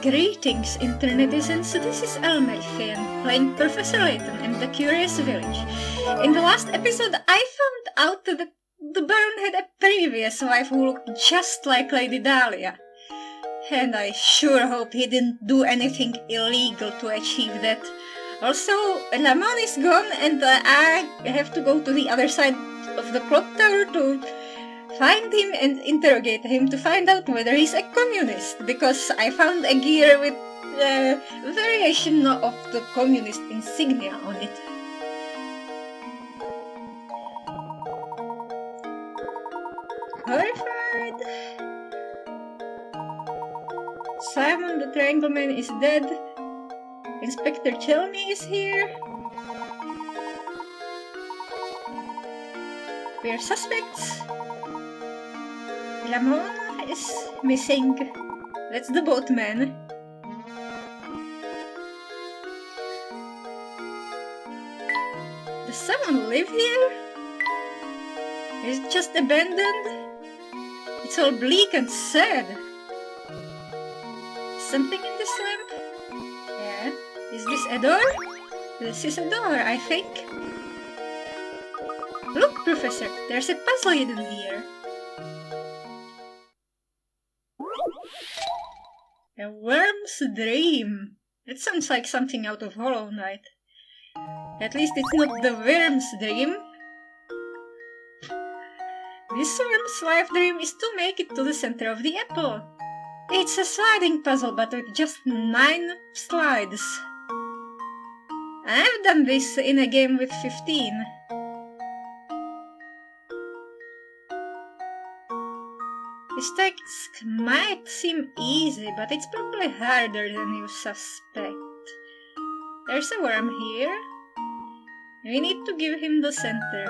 Greetings, internetizens. This is Elmerthien, playing Professor Layton in the Curious Village. In the last episode, I found out that the Baron had a previous wife who looked just like Lady Dahlia. And I sure hope he didn't do anything illegal to achieve that. Also, Ramon is gone and I have to go to the other side of the clock tower to find him and interrogate him to find out whether he's a communist, because I found a gear with a variation of the communist insignia on it. Horrified. Simon the Triangle Man is dead. Inspector Chelmy is here. We're suspects. Ramon is missing. That's the boatman. Does someone live here? Is it just abandoned? It's all bleak and sad. Something in this lamp? Yeah. Is this a door? This is a door, I think. Look, Professor, there's a puzzle hidden here. A worm's dream. That sounds like something out of Hollow Knight. At least it's not the worm's dream. This worm's life dream is to make it to the center of the apple. It's a sliding puzzle, but with just 9 slides. I've done this in a game with 15. This task might seem easy, but it's probably harder than you suspect. There's a worm here. We need to give him the center.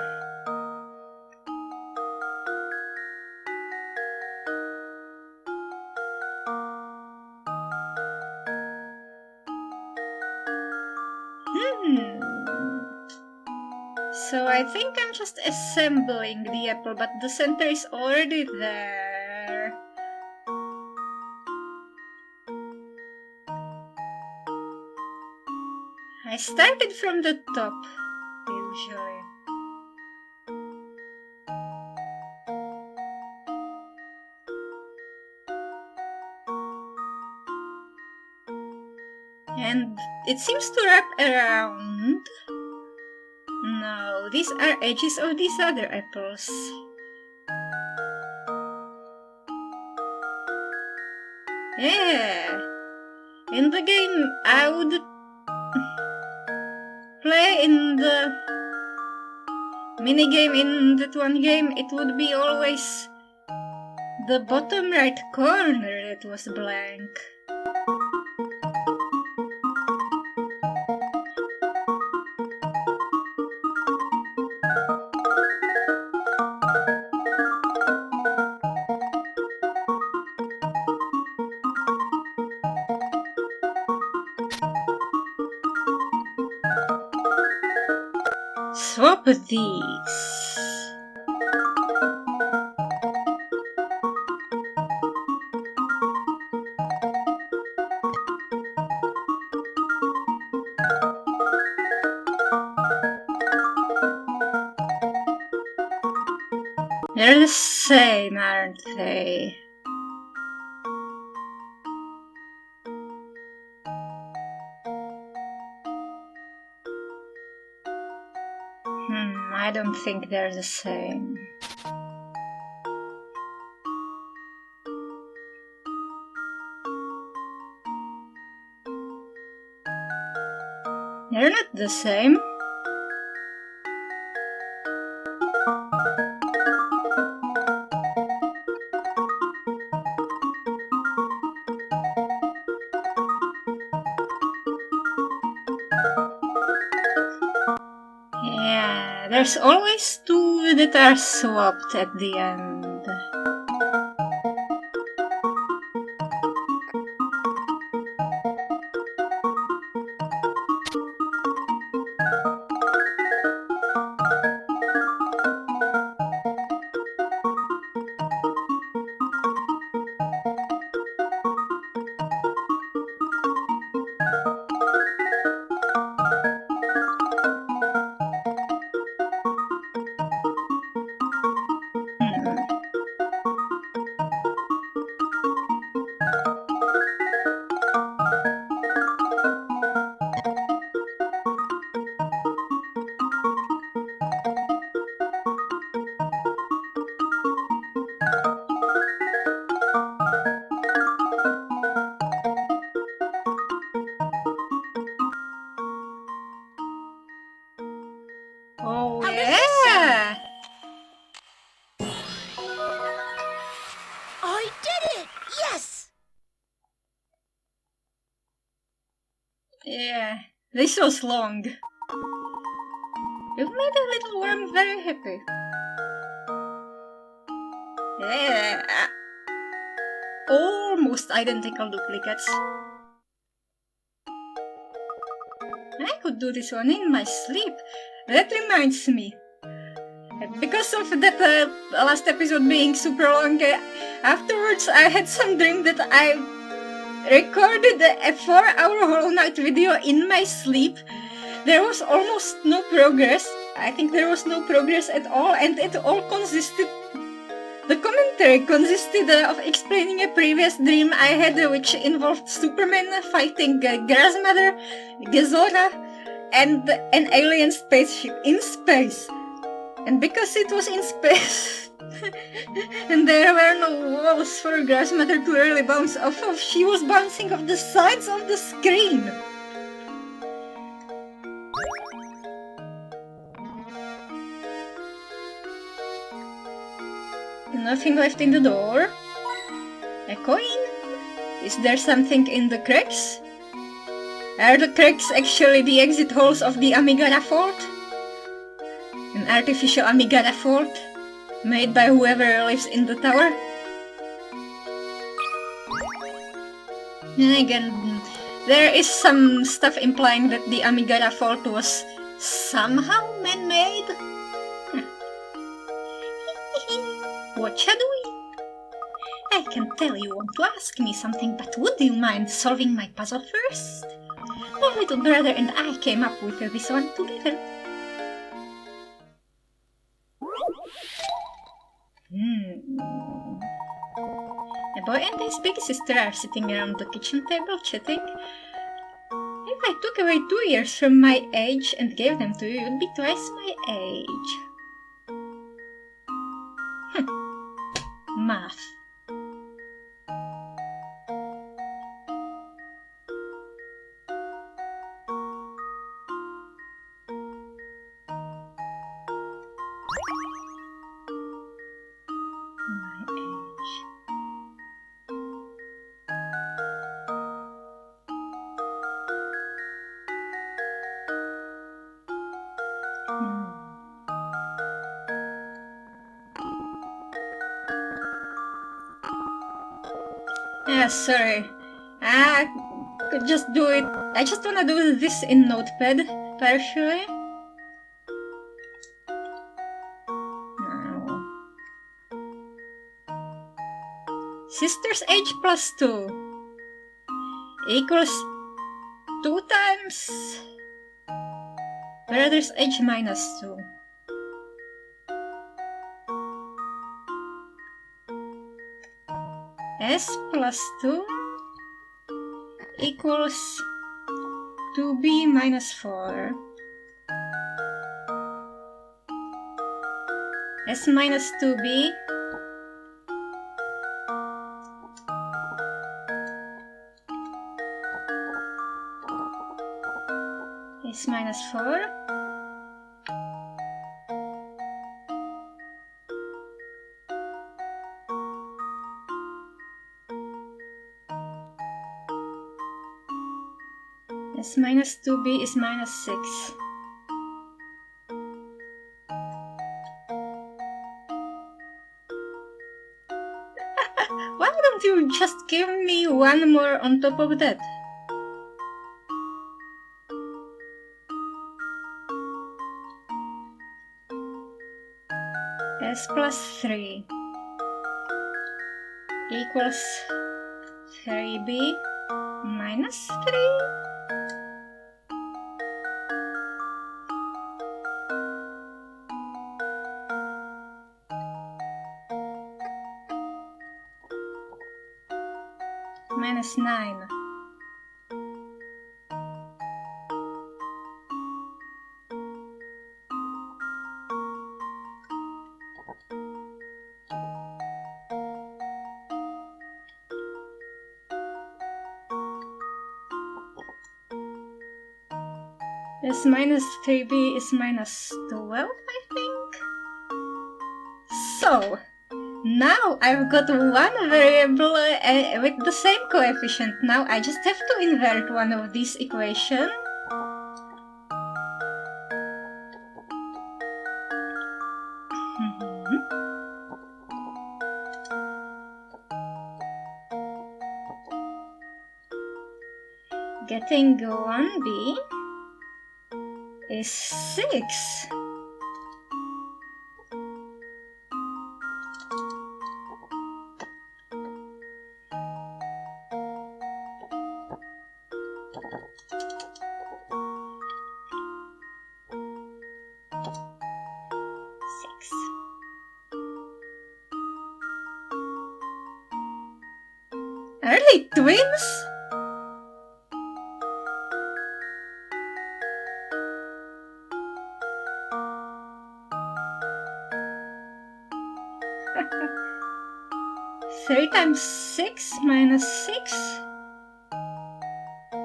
So I think I'm just assembling the apple, but the center is already there. I started from the top, usually. And it seems to wrap around. No, these are edges of these other apples. Yeah. In the game, I would play in the minigame. In that one game, it would be always the bottom right corner that was blank. Swap these. They're the same, aren't they? I don't think they're the same. They're not the same. Yeah, there's always 2 that are swapped at the end. Yeah, this was long. You've made a little worm very happy. Yeah, almost identical duplicates. I could do this one in my sleep. That reminds me. Because of that last episode being super long, afterwards I had some dream that I recorded a 4-hour Hollow Knight video in my sleep. There was almost no progress. I think there was no progress at all, and it all consisted... The commentary consisted of explaining a previous dream I had, which involved Superman fighting Grasmother, Gezora, and an alien spaceship in space. And because it was in space, and there were no walls for Grasmother to really bounce off of, she was bouncing off the sides of the screen. Nothing left in the door. A coin? Is there something in the cracks? Are the cracks actually the exit holes of the Amygara fort? An artificial Amygara fort, made by whoever lives in the tower? And again, there is some stuff implying that the Amygara fort was somehow man-made. What shall we? I can tell you want to ask me something, but would you mind solving my puzzle first? My little brother and I came up with this one together. A boy and his big sister are sitting around the kitchen table chatting. If I took away 2 years from my age and gave them to you, you'd be twice my age. Math. Yeah, sorry. I could just do it. I just wanna do this in Notepad, partially. No. Sister's age plus 2 equals 2 times brother's age minus 2. S plus 2 equals 2b minus 4. S minus 2b is minus 4. S minus 2b is minus 6. Why don't you just give me one more on top of that? S plus 3 equals 3b minus 3. Minus 9. S minus 3b is minus 12, I think. So, Now I've got one variable with the same coefficient. Now I just have to invert one of these equations. Getting 1b is 6. Are they twins? Three times 6 minus 6?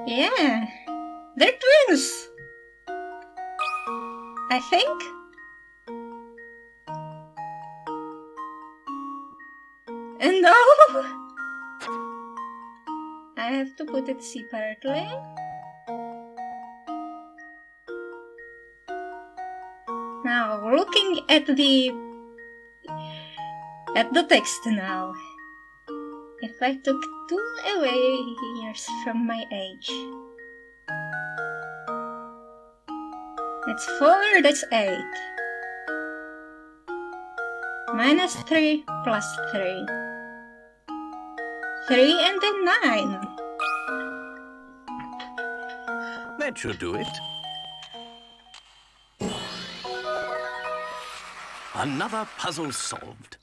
Yeah, they're twins! I think. And no! I have to put it separately. Now, looking at the text now. If I took 2 away years from my age. That's 4, that's 8. Minus 3 plus 3. 3 and then 9. That should do it. Another puzzle solved.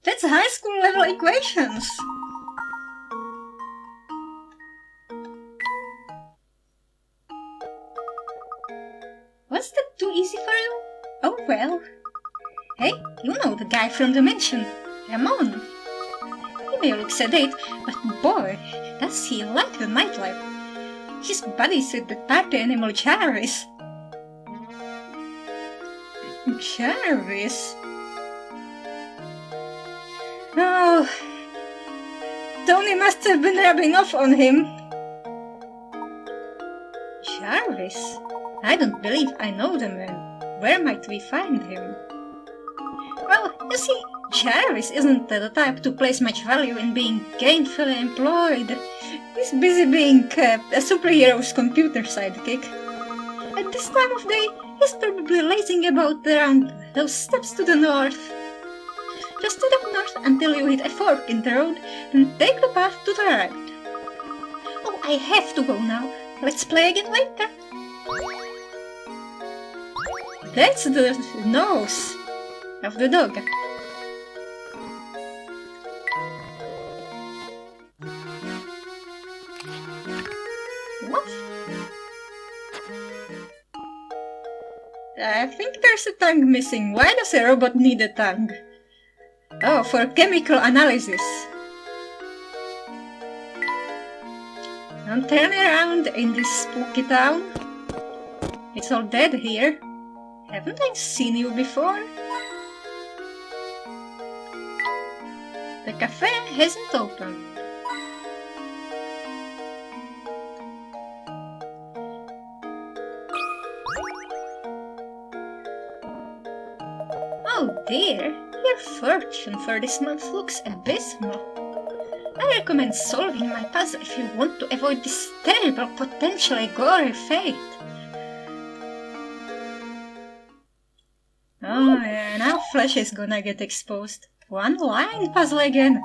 That's high school level equations. Was that too easy for you? Oh well. Hey, you know the guy from the mansion, Ramon. He may look sedate, but boy, does he like the nightlife. His buddies with the party animal Jarvis. Jarvis? Oh, Tony must have been rubbing off on him. Jarvis? I don't believe I know the man. Where might we find him? Well, you see, Jarvis isn't the type to place much value in being gainfully employed. He's busy being a superhero's computer sidekick. At this time of day, he's probably lazing about around those steps to the north. Just head up north until you hit a fork in the road, and take the path to the right. Oh, I have to go now. Let's play again later. That's the nose of the dog. What? I think there's a tongue missing. Why does a robot need a tongue? Oh, for chemical analysis. Don't turn around in this spooky town. It's all dead here. Haven't I seen you before? The cafe hasn't opened. Oh dear, your fortune for this month looks abysmal. I recommend solving my puzzle if you want to avoid this terrible, potentially gory fate. Oh yeah, now Flash is gonna get exposed. One line puzzle again.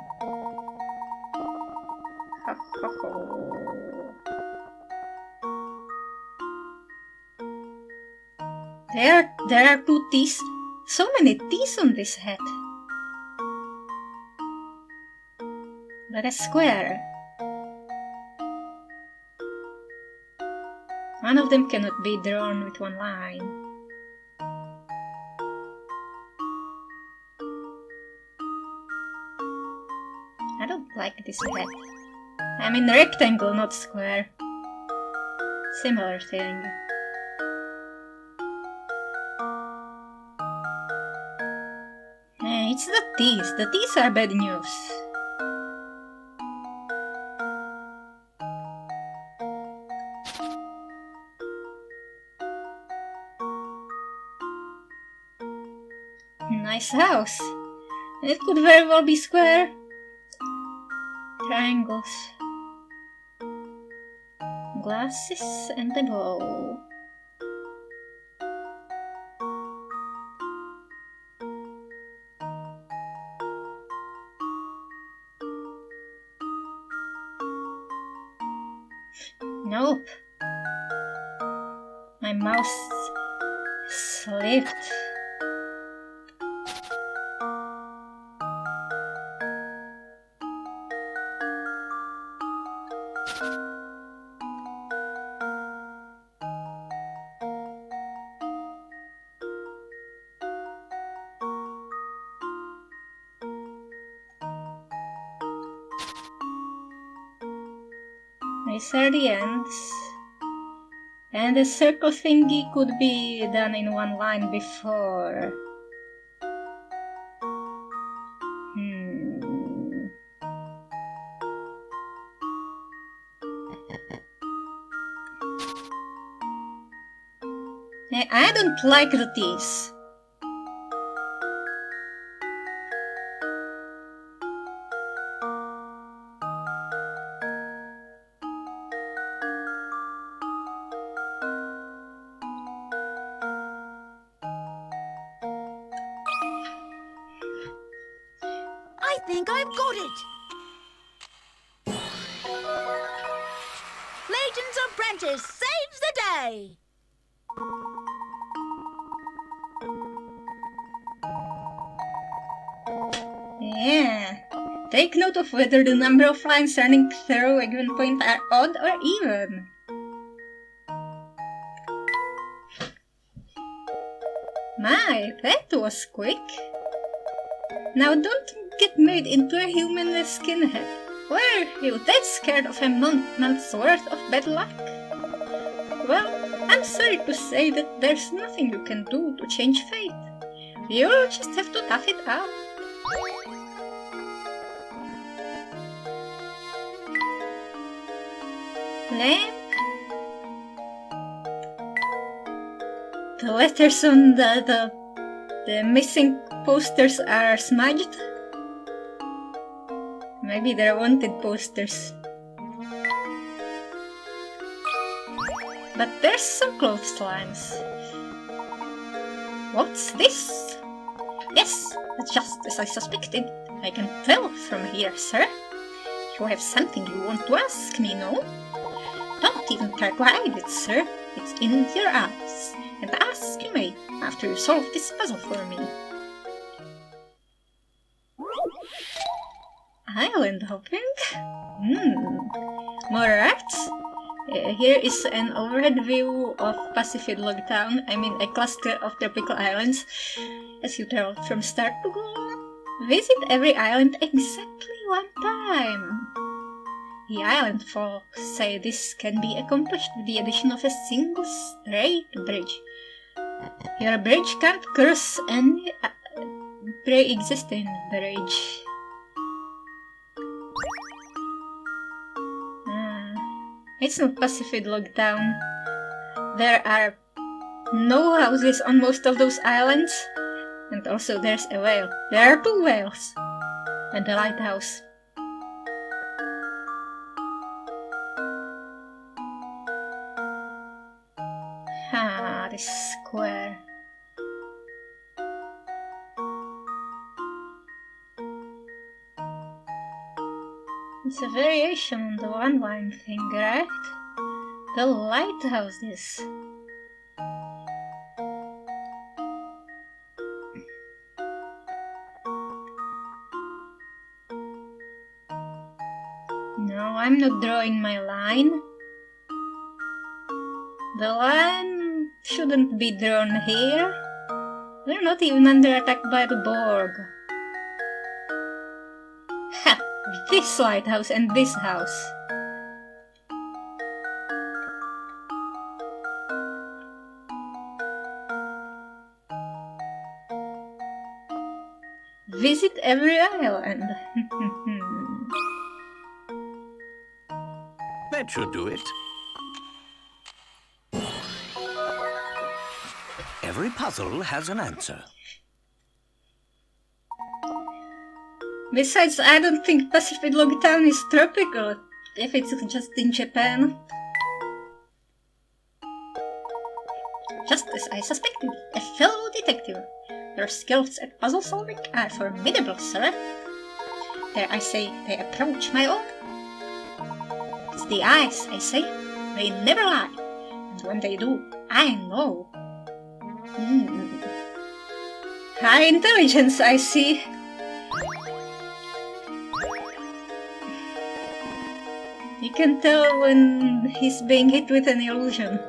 There are two T's. So many T's on this hat. But a square. One of them cannot be drawn with one line. I don't like this hat. I mean rectangle, not square. Similar thing. teas. The teas are bad news. Nice house. It could very well be square. Triangles. Glasses and a bow. Nope. My mouse slipped. These are the ends. And the circle thingy could be done in one line before. I don't like the teas. I think I've got it! Layton's apprentice saves the day! Yeah. Take note of whether the number of lines running through a given point are odd or even. My, that was quick. Now don't get made into a human skinhead. Were you that scared of a month's worth of bad luck? Well, I'm sorry to say that there's nothing you can do to change fate. You'll just have to tough it out. Lamp. The letters on the missing posters are smudged. Maybe they're wanted posters. But there's some clotheslines. What's this? Yes, just as I suspected. I can tell from here, sir. You have something you want to ask me, no? Don't even try to hide it, sir. It's in your eyes. And ask you may after you solve this puzzle for me. Island hopping? More rats? Here is an overhead view of Pacific Log Town. I mean a cluster of tropical islands. As you travel from start to goal, visit every island exactly one time. The island folk say this can be accomplished with the addition of a single straight bridge. Your bridge can't cross any pre-existing bridge. It's not Pacific Log Town. There are no houses on most of those islands. And also there's a whale. There are 2 whales. And a lighthouse. This square. It's a variation on the one-line thing, right? The lighthouses. No, I'm not drawing my line. The line shouldn't be drawn here. We're not even under attack by the Borg. Ha! This lighthouse and this house. visit every island. That should do it. Every puzzle has an answer. Besides, I don't think Pacific Log Town is tropical, if it's just in Japan. Just as I suspected, a fellow detective. Your skills at puzzle solving are formidable, sir. Dare I say they approach my own? It's the eyes, I say. They never lie. And when they do, I know. High intelligence, I see. You can tell when he's being hit with an illusion.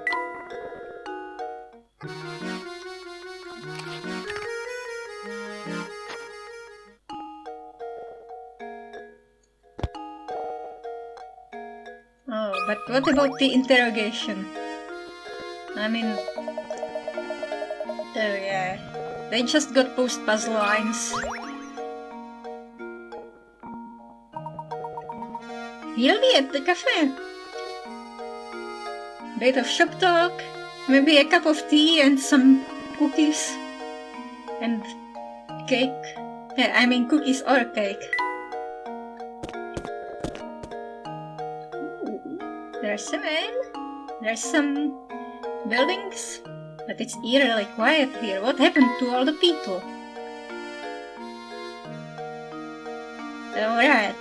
Oh, but what about the interrogation? I mean... Oh yeah, they just got post-puzzle lines. He'll be at the cafe. Bit of shop talk, maybe a cup of tea and some cookies. And cake. Yeah, I mean cookies or cake. There's a man, there's some buildings, but it's eerily quiet here. What happened to all the people? Alright.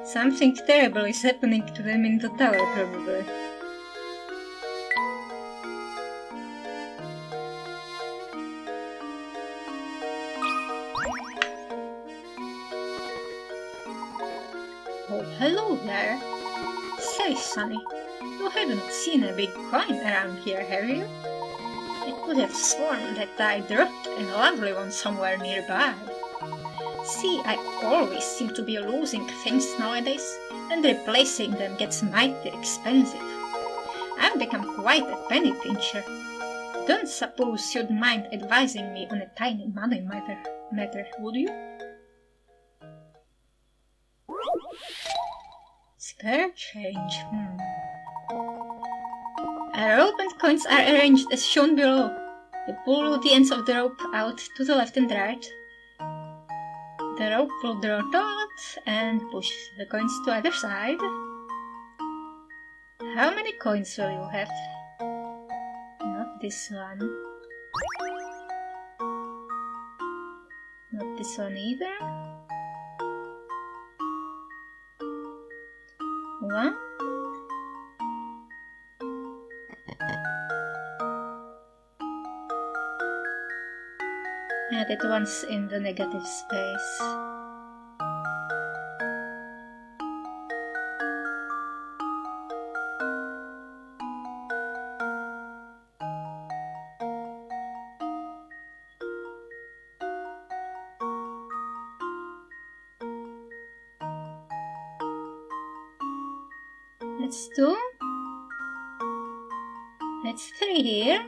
Something terrible is happening to them in the tower, probably. Oh, hello there. Say, Sonny, you haven't seen a big coin around here, have you? I could have sworn that I dropped a lovely one somewhere nearby. See, I always seem to be losing things nowadays, and replacing them gets mighty expensive. I've become quite a penny pincher. Don't suppose you'd mind advising me on a tiny money matter, would you? Spare change, A rope and coins are arranged as shown below. You pull the ends of the rope out to the left and right. The rope will draw taut and push the coins to either side. How many coins will you have? Not this one. Not this one either. One. And it one's in the negative space. That's 2. That's 3 here.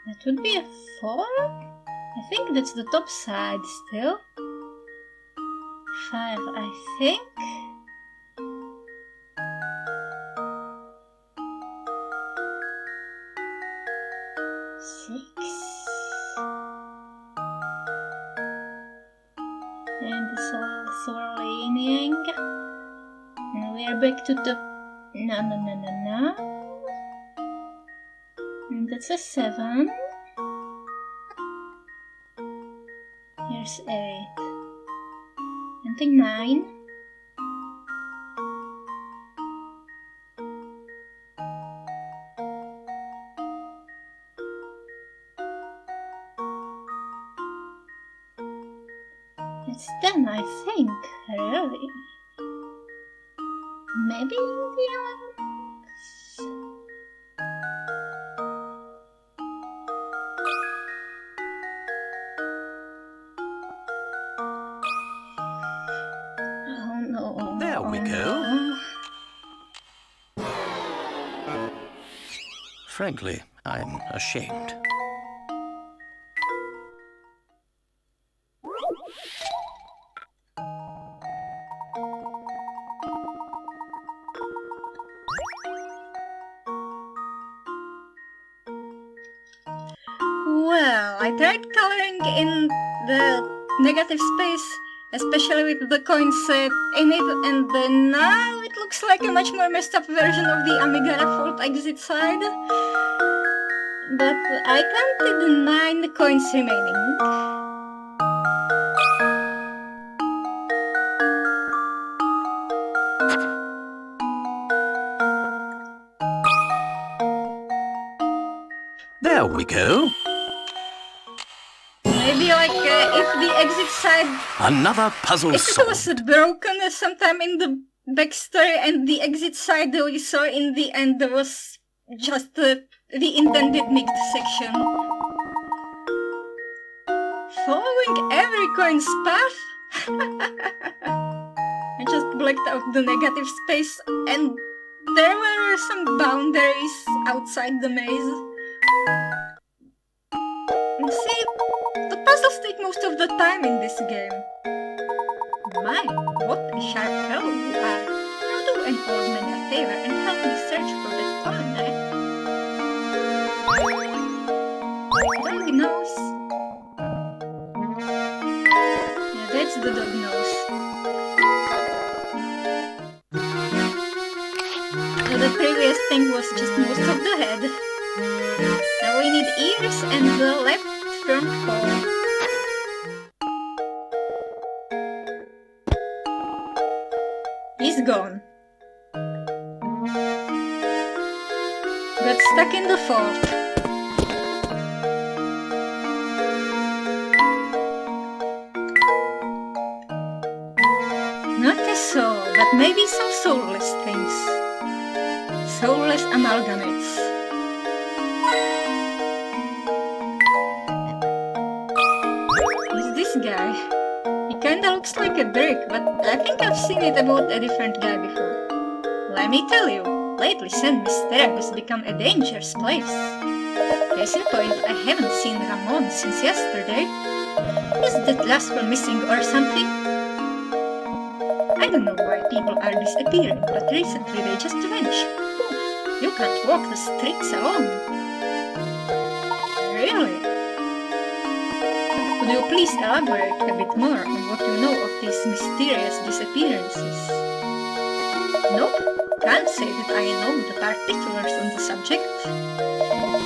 That would be a 4? I think that's the top side still. 5, I think. And it's also leaning. And we're back to the... No. And that's a 7. Here's 8. And a 9. It's 10, I think, really. Maybe the 11th? Oh no. There we go. No. Frankly, I'm ashamed. Well, I tried coloring in the negative space, especially with the coin set in it, and now it looks like a much more messed up version of the Amigara Fault exit side. But I counted 9 coins remaining. There we go. Maybe if the exit side... Another puzzle If it solved. was broken sometime in the backstory and the exit side we saw in the end was just the intended mixed section. Following every coin's path? I just blacked out the negative space and there were some boundaries outside the maze. See, the puzzles take most of the time in this game. My, what a sharp fellow you are. Now do an old man a favor and help me search for that coin, eh? Dog nose. Yeah, that's the dog nose. The previous thing was just most of the head. Now we need ears and the left front paw. He's gone. Got stuck in the fort. Not a soul, but maybe some soulless things. Soulless amalgamates. Who's this guy? He kinda looks like a brick, but I think I've seen it about a different guy before. Let me tell you, lately San Mysterio has become a dangerous place. Case in point, I haven't seen Ramon since yesterday. Is that last one missing or something? I don't know why people are disappearing, but recently they just vanish. Poof, you can't walk the streets alone. Really? Could you please elaborate a bit more on what you know of these mysterious disappearances? Nope, can't say that I know the particulars on the subject.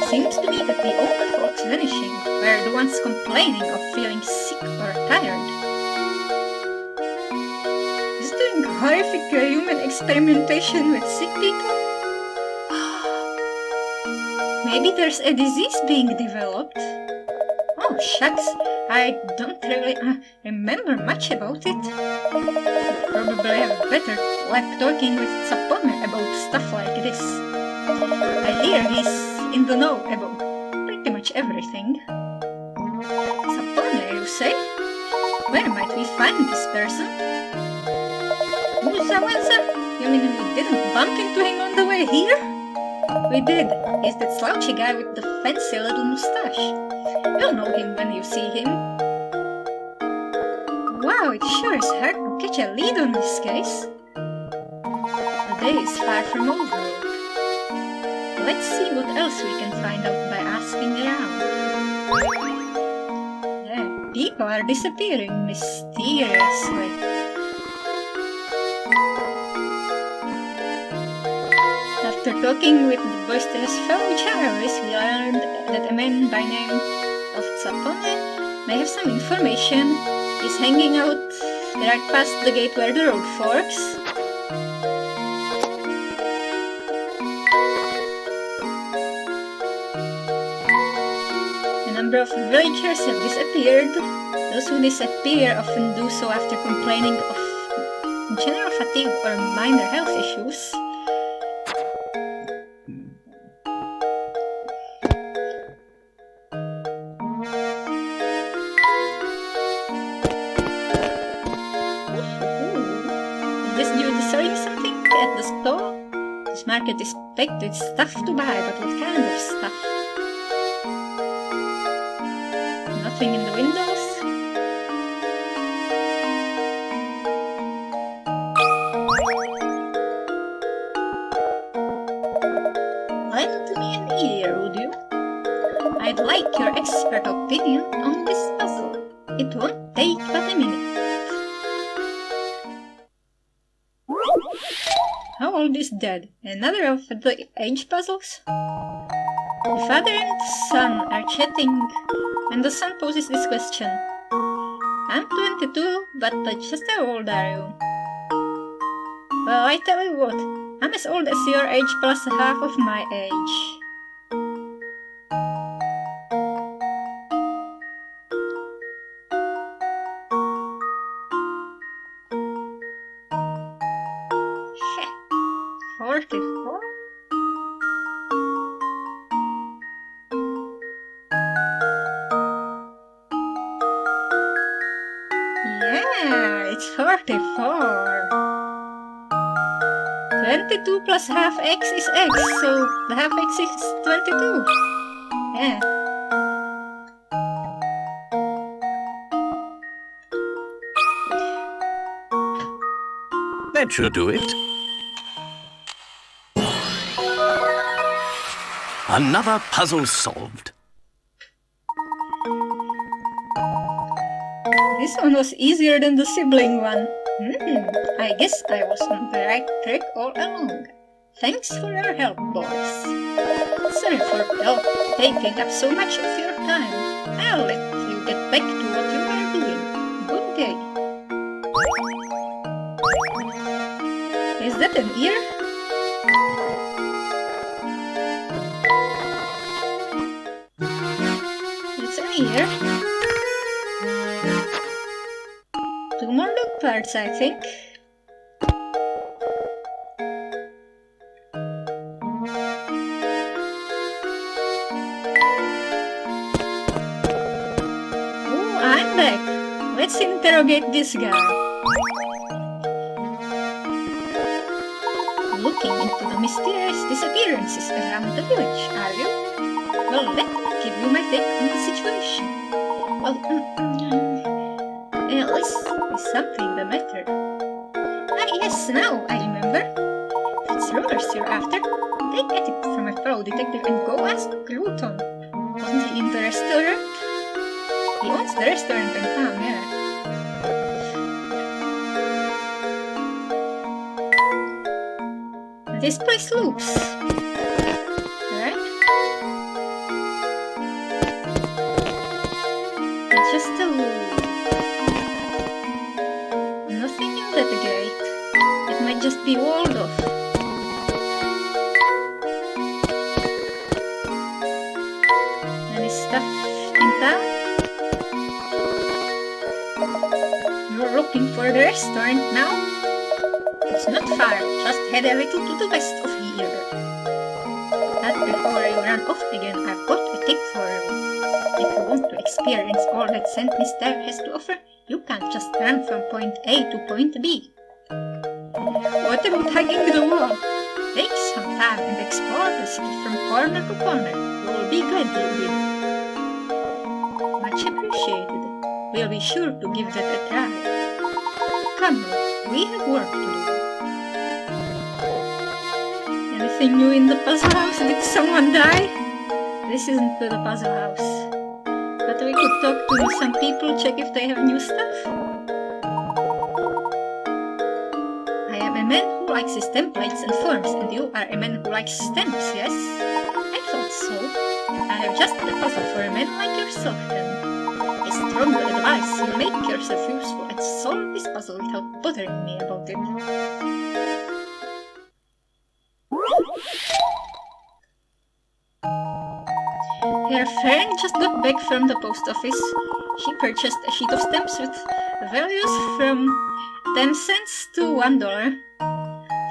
Seems to me that the only folks vanishing were the ones complaining of feeling sick or tired. Is doing horrific human experimentation with sick people? Maybe there's a disease being developed? Oh, shucks, I don't really remember much about it. You probably have better luck talking with Sapone about stuff like this. I hear he's in the know about pretty much everything. Sapone, you say? Where might we find this person? Uzawaza? You mean we didn't bump into him on the way here? We did. He's that slouchy guy with the fancy little mustache. You'll know him when you see him. Wow, it sure is hard to catch a lead on this case. The day is far from over. Let's see what else we can find out by asking around. Yeah, people are disappearing mysteriously. After talking with the boisterous fellow Charles, we learned that a man by name of Sapone may have some information. He's hanging out right past the gate where the road forks. A number of villagers have disappeared. Those who disappear often do so after complaining of general fatigue or minor health issues. Market is expected stuff to buy, but what kind of stuff? Nothing in the windows? Lend me an ear, would you? I'd like your expert opinion on this puzzle. It won't take but a minute. How old is Dad? Another of the age puzzles? The father and son are chatting, and the son poses this question. I'm 22, but just how old are you? Well, I tell you what, I'm as old as your age plus half of my age. Heh, 44? Yeah, it's 44. 22 plus half x is x, so the half x is 22. Yeah. That should do it. Another puzzle solved. This one was easier than the sibling one. I guess I was on the right track all along. Thanks for your help, boys. Sorry for taking up so much of your time. I'll let you get back to what you are doing. Good day. Is that an ear? It's an ear. 2 more dog parts, I think. Oh, I'm back. Let's interrogate this guy. Looking into the mysterious disappearances around the village, are you? Well, let me give you my take on the situation. Well, is something the matter? Ah, yes, now I remember. If it's rumors you're after, take a tip from a fellow detective and go ask Gluton. Wasn't he in the restaurant? He owns the restaurant in town, yeah. This place loops. Right? It's just a loop. Nothing in that gate. It might just be walled off. Any stuff in town? You're looking for the restaurant now? It's not far, just head a little to the west of here. But before you run off again, I've got a tip for you. If you want to experience all that St. Mystère has to offer, you can't just run from point A to point B. What about hugging the wall? Take some time and explore the city from corner to corner. You will be glad you did. Much appreciated. We'll be sure to give that a try. Come, we have work to do. Anything new in the puzzle house? Did someone die? This isn't the puzzle house. But we could talk to some people, check if they have new stuff. I am a man who likes his templates and forms, and you are a man who likes stamps, yes? I thought so. I have just the puzzle for a man like yourself, then. I strongly advise you make yourself useful and solve this puzzle without bothering me about it. Her friend just got back from the post office. She purchased a sheet of stamps with values from 10 cents to $1.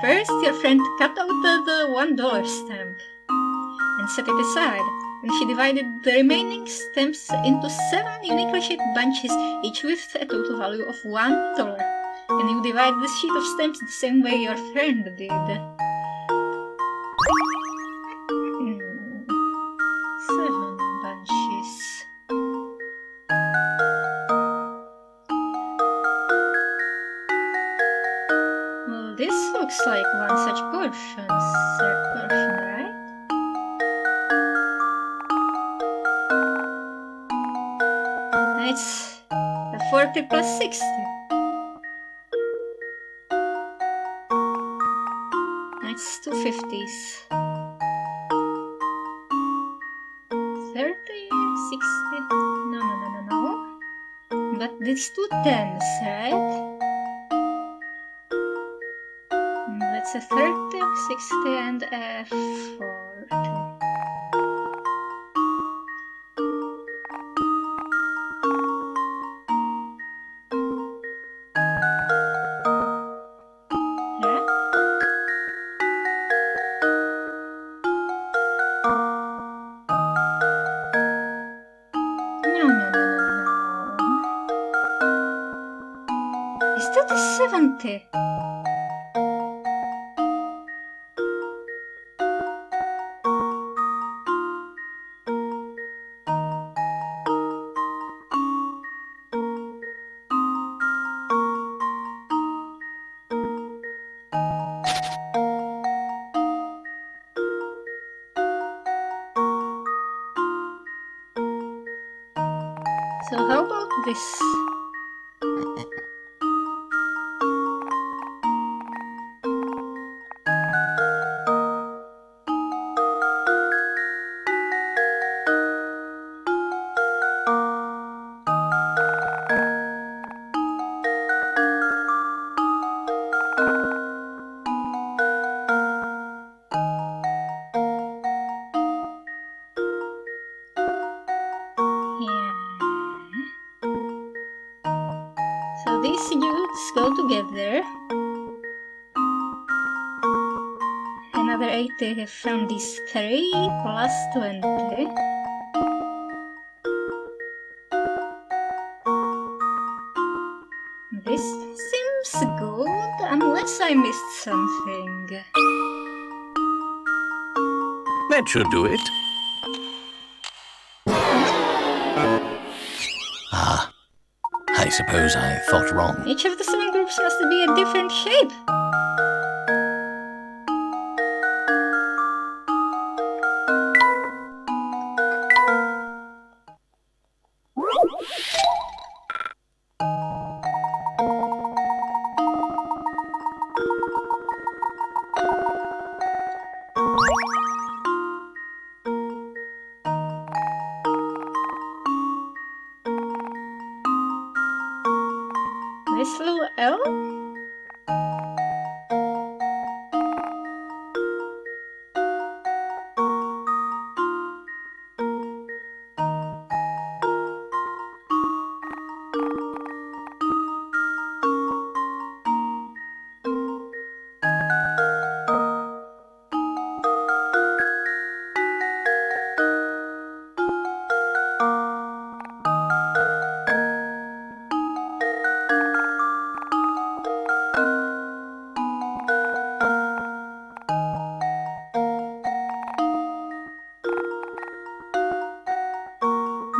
First, your friend cut out the $1 stamp and set it aside. Then she divided the remaining stamps into 7 uniquely shaped bunches, each with a total value of $1. And you divide the sheet of stamps the same way your friend did. looks like one such portion, right? It's a 40 plus 60. It's 250s. 30, 60. No. But these 2 10s, right? That's a 30, 60, and a 40. Is that a 70? So how about this? So these units go together. Another 80 from these 3 plus 20. This seems good, unless I missed something. That should do it. Ah, I suppose I thought wrong. Each of the 7 groups must be a different shape. This little L?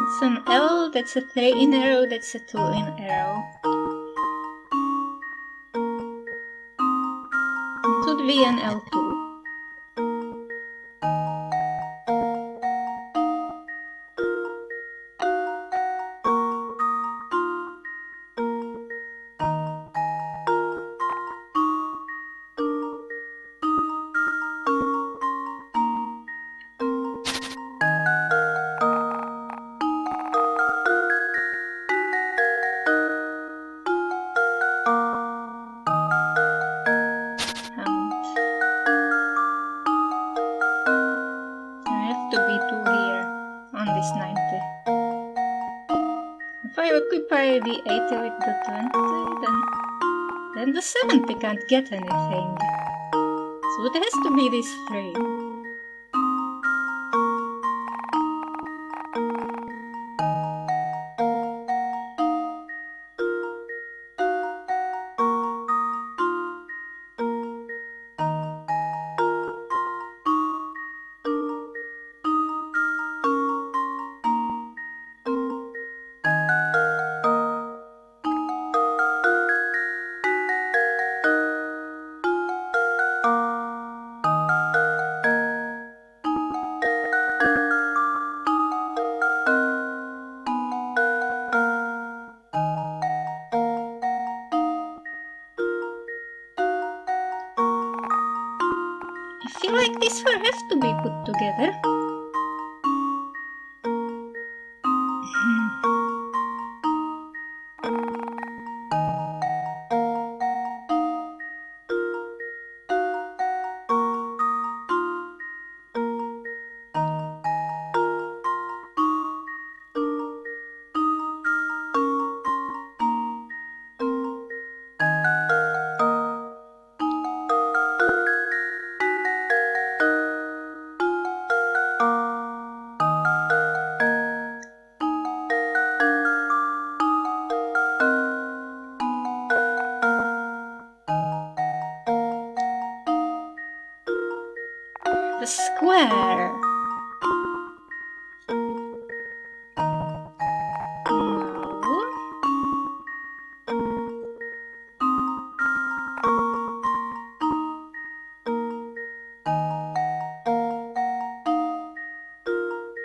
It's an L, that's a 3 in a row, that's a 2 in a row. It would be an L2. If I occupy the 80 with the 20, then the 70 can't get anything. So it has to be these 3. feel like this will have to be put together. The square. No.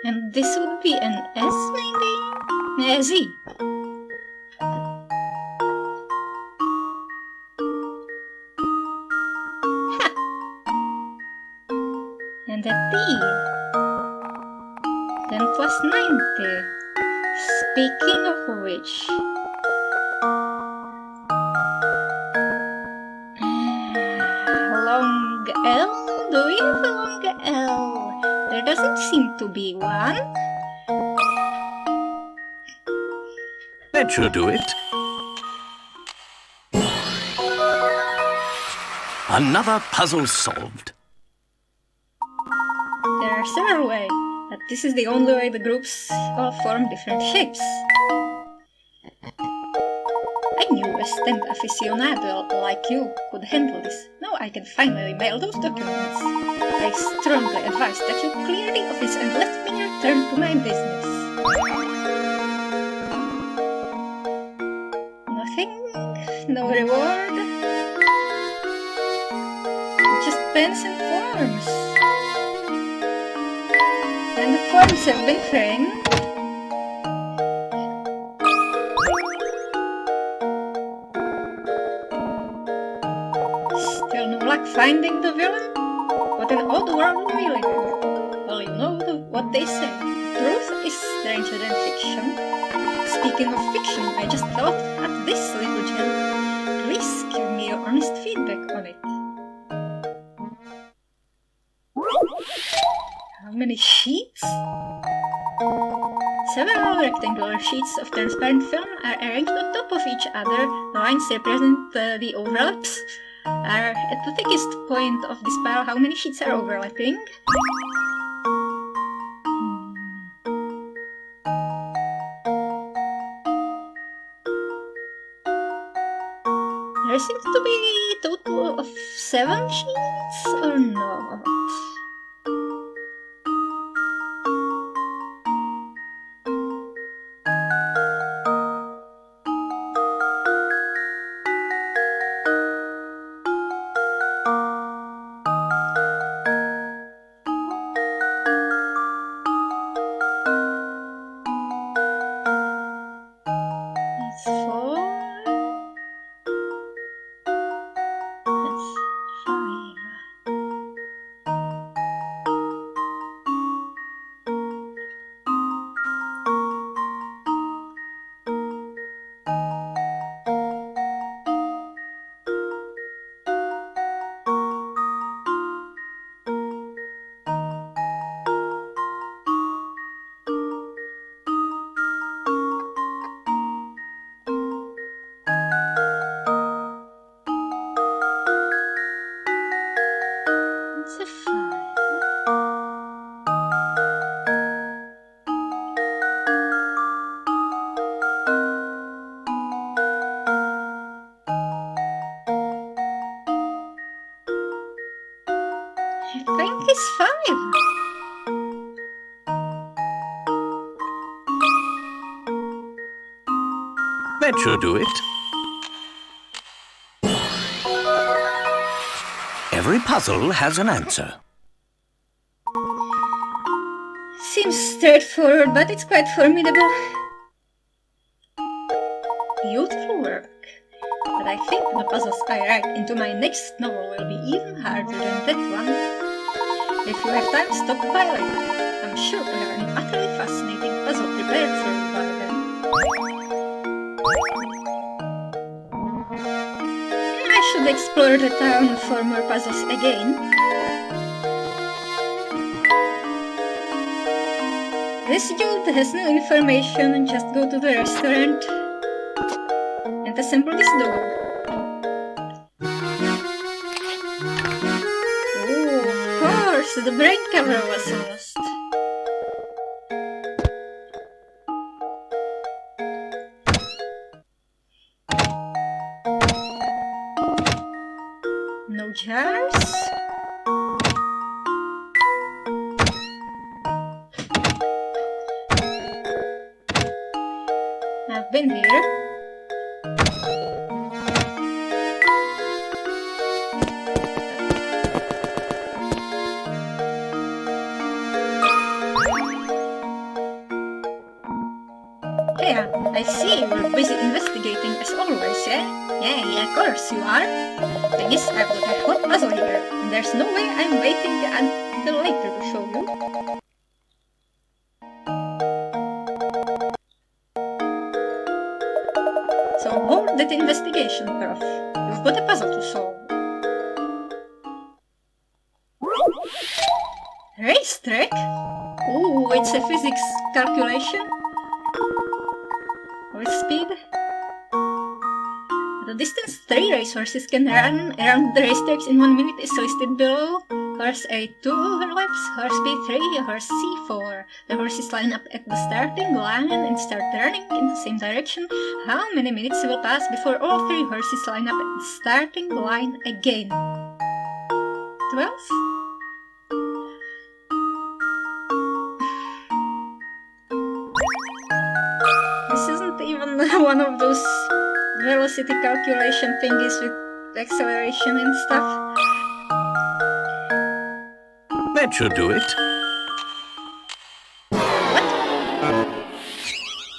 And this would be an S, maybe? A Z. Ha! And a T. 10 plus 90. Speaking of which... long L? Do we have a long L? There doesn't seem to be one. That should do it. Another puzzle solved. There are several ways, but this is the only way the groups all form different shapes. I knew a stamp aficionado like you could handle this. Now I can finally mail those documents. I strongly advise that you clear the office and let me return to my business. Nothing? No reward? Just pens and forms. And the forms have been framed. Still no luck finding the villain? What an odd world we live in. Well, you know what they say. Truth is stranger than fiction. Speaking of fiction, I just thought at this little gem. Please give me your honest feedback on it. How many sheets? Several rectangular sheets of transparent film are arranged on top of each other. The lines represent the overlaps. Are at the thickest point of this pile. How many sheets are overlapping? There seems to be a total of 7 sheets, or not? That's 4. That's 5. It's a 5. I think it's 5. That should do it. Every puzzle has an answer. Seems straightforward, but it's quite formidable. Beautiful work. But I think the puzzles I write into my next novel will be even harder than that one. If you have time, stop by later. I'm sure we have an utterly fascinating puzzle prepared for you by then. I should explore the town for more puzzles again. This guild has no information, just go to the restaurant and assemble this door. Oh, of course, the brain cover was lost. No jars? I've been here. Hey, I see you're busy investigating as always, yeah? Yeah, of course you are. Thing is, I've got a hot puzzle here, and there's no way I'm waiting until later to show you. So hold that investigation, Prof. You've got a puzzle to solve. Racetrack? Ooh, it's a physics calculation. With speed. The distance 3 racehorses can run around the racetracks in 1 minute is listed below. Horse A 2 laps, horse B 3, horse C 4. The horses line up at the starting line and start running in the same direction. How many minutes will pass before all 3 horses line up at the starting line again? 12? This isn't even one of those velocity calculation thingies with acceleration and stuff. That should do it. What?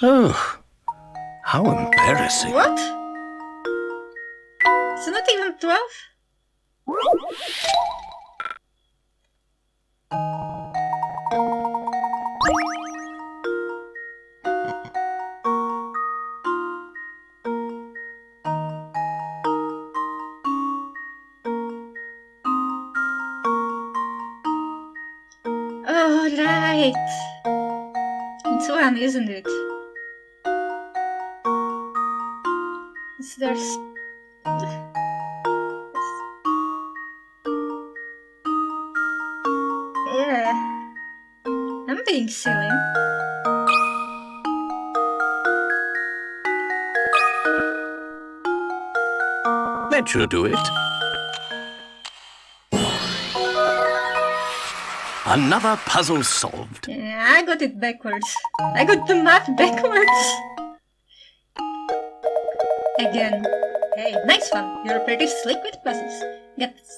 Oh, how embarrassing. What? It's not even 12? Oh, right. It's 1, isn't it? Is there's... Yeah. I'm being silly. That should do it. Another puzzle solved. Yeah, I got it backwards. I got the math backwards. Again. Hey, nice one. You're pretty slick with puzzles.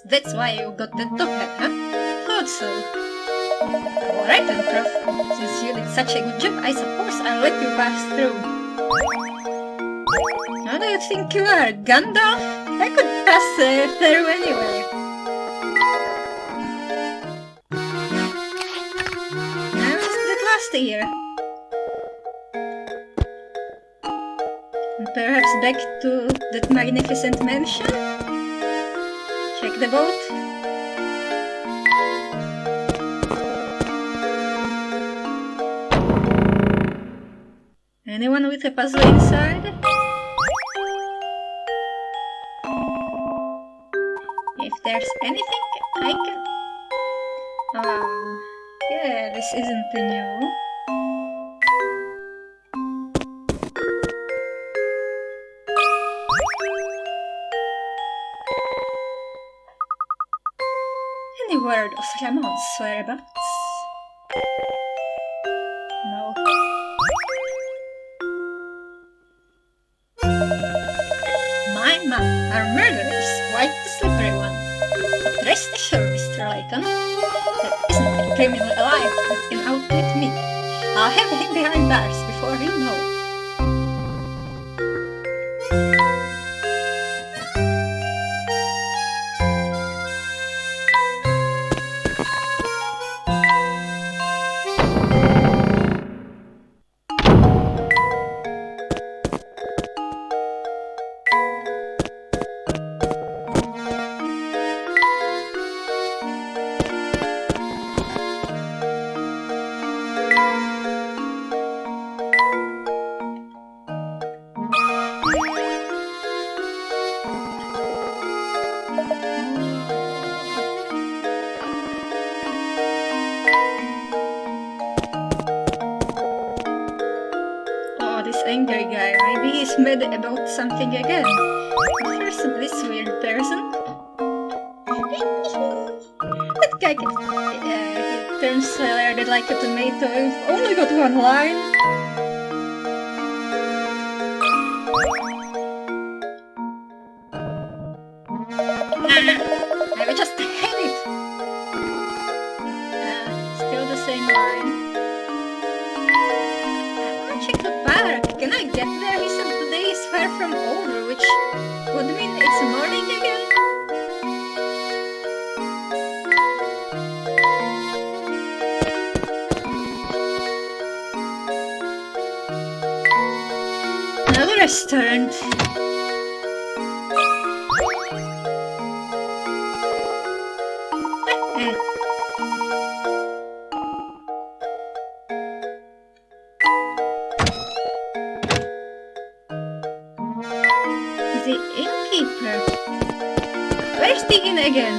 That's why you got the top hat, huh? Thought so. Alright then, Prof. Since you did such a good job, I suppose I'll let you pass through. How do you think you are, Gandalf? I could pass through anyway. Now just that last year. And perhaps back to that magnificent mansion? Check the boat. Anyone with a puzzle inside? If there's anything I can... yeah, this isn't new. Any word of Ramon's whereabouts? No. My man, our murderer is quite the slippery one. But rest assured, Mr. Layton, there isn't a criminal alive that can outwit me. I'll have him behind bars before you know. angry guy. Maybe he's mad about something again. First, this weird person. That guy he turns red like a tomato. I've only got one line. I will just hate it. Still the same line. I want to check the park. Can I get there? He said the day is far from over, which would mean it's morning again. Another restaurant. The innkeeper. Where's the inn again?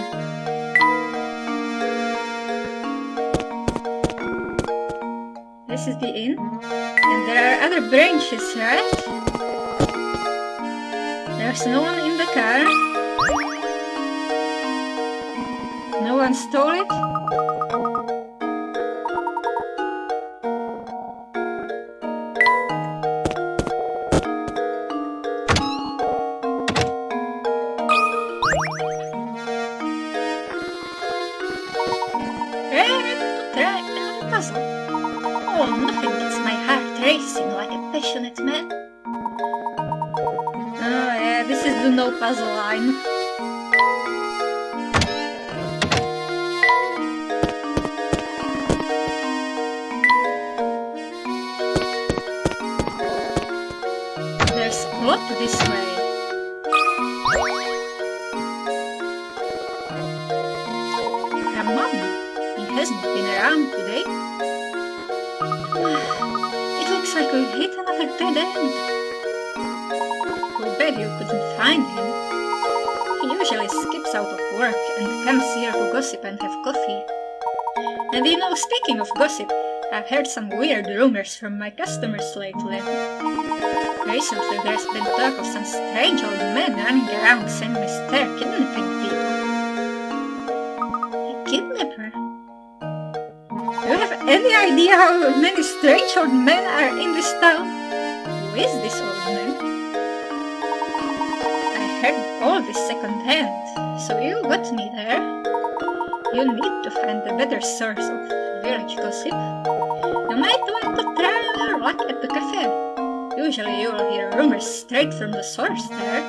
This is the inn. And there are other branches, right? There's no one in the car. No one stole it. Puzzle. Oh, nothing gets my heart racing like a passionate man. Oh yeah, this is the no puzzle line. There's a lot this way. Ramon, he hasn't been around today. It looks like we've hit another dead end. Too bad you couldn't find him. He usually skips out of work and comes here to gossip and have coffee. And you know, speaking of gossip, I've heard some weird rumors from my customers lately. Recently there's been talk of some strange old man running around St. Mister kidnapping people. A kidnapper? Do you have any idea how many strange old men are in this town? Who is this old man? I heard all this second-hand, so you got me there. You need to find a better source of village gossip. You might want to try your luck at the cafe. Usually you'll hear rumors straight from the source there.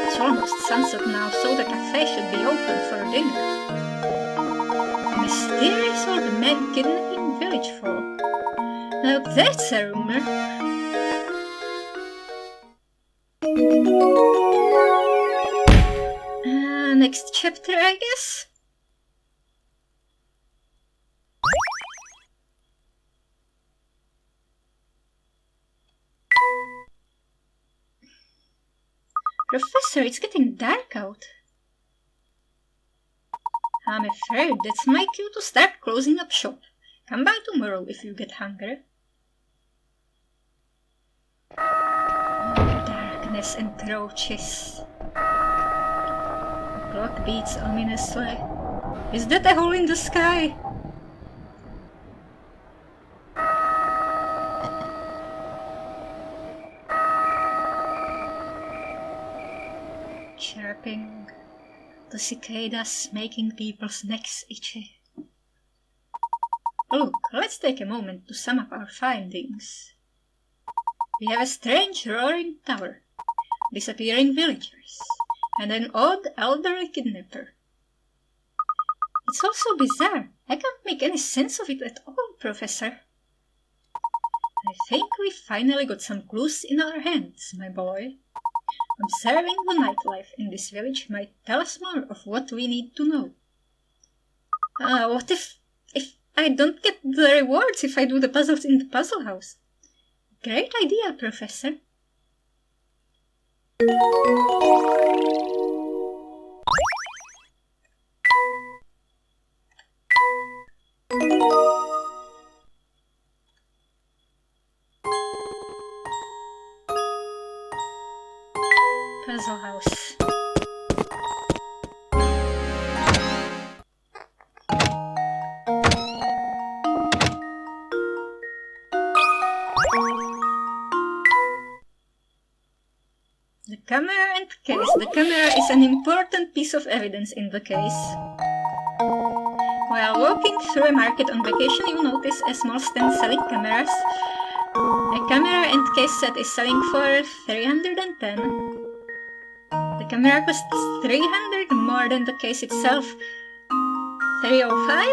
It's almost sunset now, so the cafe should be open for dinner. Mysterious old man kidnapping village folk. Now that's a rumor. Next chapter, I guess? Professor, it's getting dark out. I'm afraid that's my cue to start closing up shop. Come by tomorrow if you get hungry. Darkness encroaches. The clock beats ominously. Is that a hole in the sky? Chirping. The cicadas making people's necks itchy. Look, let's take a moment to sum up our findings. We have a strange roaring tower, disappearing villagers, and an odd elderly kidnapper. It's also bizarre. I can't make any sense of it at all, Professor. I think we finally got some clues in our hands, my boy. Observing the nightlife in this village might tell us more of what we need to know. What if I don't get the rewards if I do the puzzles in the puzzle house? Great idea, Professor. puzzle house. The camera and case. The camera is an important piece of evidence in the case. While walking through a market on vacation, you notice a small stand selling cameras. A camera and case set is selling for 310. The camera costs 300 more than the case itself. 305?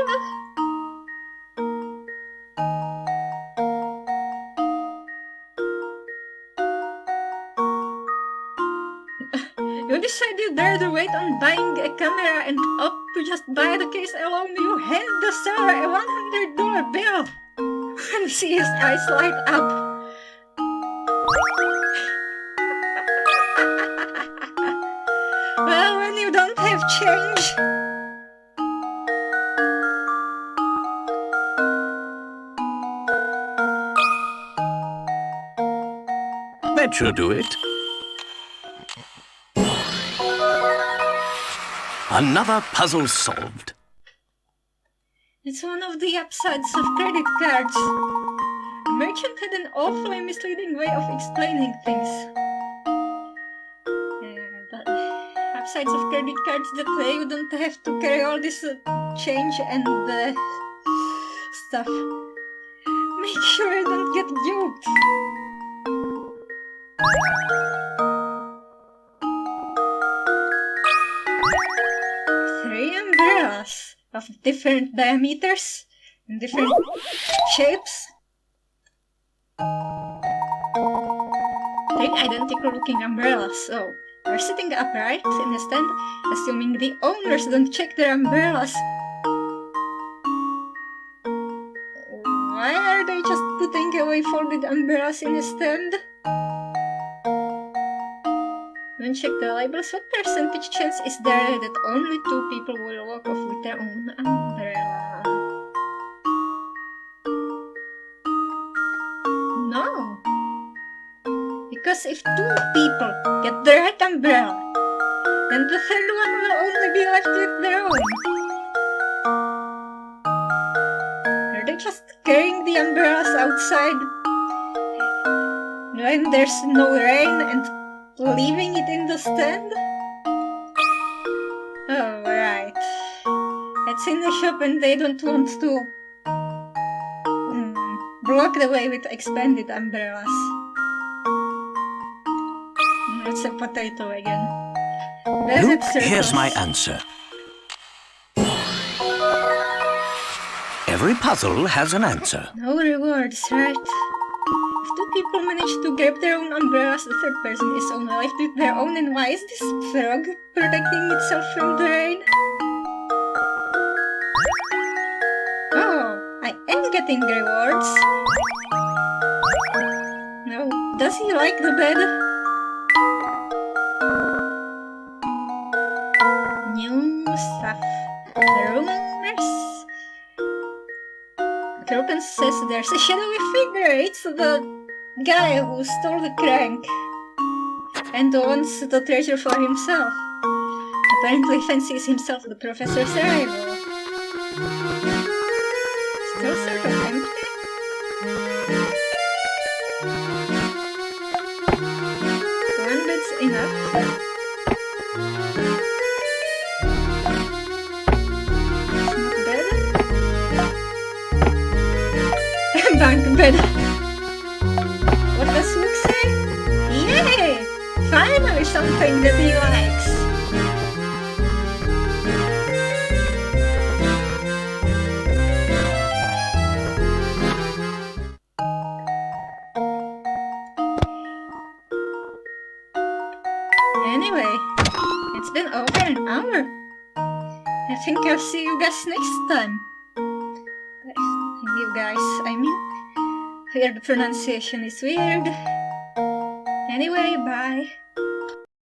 You decided there's a wait on buying a camera and opt to just buy the case alone. You hand the seller a $100 bill and see his eyes light up. Well, when you don't have change. That should do it. Another puzzle solved. It's one of the upsides of credit cards. The merchant had an awfully misleading way of explaining things. The upsides of credit cards that you don't have to carry all this change and stuff. Make sure you don't get duped. Three umbrellas of different diameters and different shapes. Three identical looking umbrellas. So, they're sitting upright in a stand, assuming the owners don't check their umbrellas. Why are they just putting away folded umbrellas in a stand? When check the labels, what percentage chance is there that only 2 people will walk off with their own umbrella? No. Because if 2 people get the right umbrella, then the third one will only be left with their own. Are they just carrying the umbrellas outside when there's no rain and leaving it in the stand? Oh, right. It's in the shop and they don't want to block the way with expanded umbrellas. It's a potato again. Look, here's my answer. Every puzzle has an answer. No rewards, right? If 2 people manage to grab their own umbrellas, the third person is only left with their own. And why is this frog protecting itself from the rain? Oh, I am getting rewards. No, does he like the bed? New stuff. The rumors. Kelpen says there's a shadowy figure. It's the guy who stole the crank and wants the treasure for himself. Apparently fancies himself the professor's rival. Still sort of empty? One bed's enough. Bunk bed. What does Luke say? Yay! Finally something that he likes. Anyway, it's been over an hour. I think I'll see you guys next time. You guys, I mean, here the pronunciation is weird. Anyway, bye.